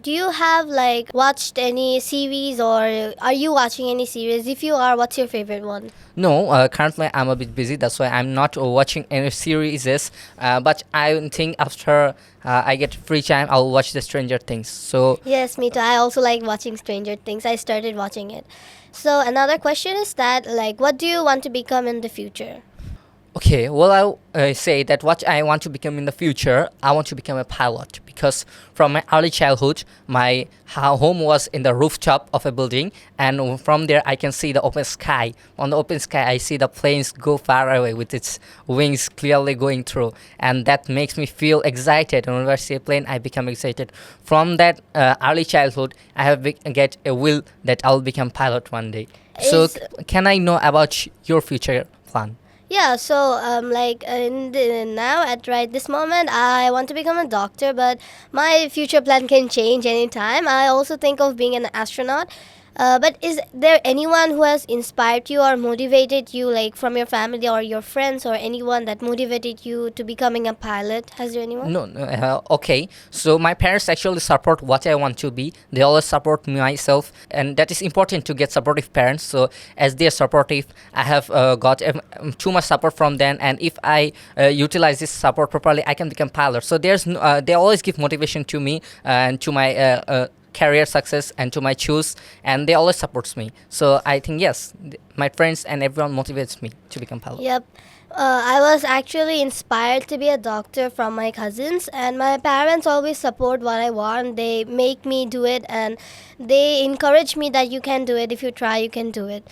do you have like watched any series, or are you watching any series? If you are, what's your favorite one? No, currently I'm a bit busy. That's why I'm not watching any series. But I think after I get free time, I'll watch the Stranger Things. So Yes, me too. I also like watching Stranger Things. I started watching it. So another question is that, like, what do you want to become in the future? okay, well, I say that what I want to become in the future, I want to become a pilot because from my early childhood, my home was in the rooftop of a building, and from there I can see the open sky. On the open sky, I see the planes go far away with its wings clearly going through, and that makes me feel excited. And when I see a plane, I become excited. From that early childhood, I have get a will that I'll become pilot one day. So, Is can I know about your future plan? Yeah, so like now at right this moment, I want to become a doctor, but my future plan can change anytime. I also think of being an astronaut. But is there anyone who has inspired you or motivated you, like from your family or your friends or anyone that motivated you to becoming a pilot? Has there anyone? No, no, okay. So my parents actually support what I want to be. They always support me myself, and that is important to get supportive parents. So as they are supportive, I have got too much support from them, and if I utilize this support properly, I can become pilot. So they always give motivation to me and to my career success and to my choose, and they always supports me. So I think yes, my friends and everyone motivates me to become pilot. Yep. I was actually inspired to be a doctor from my cousins, and my parents always support what I want. They make me do it, and they encourage me that you can do it. If you try, you can do it.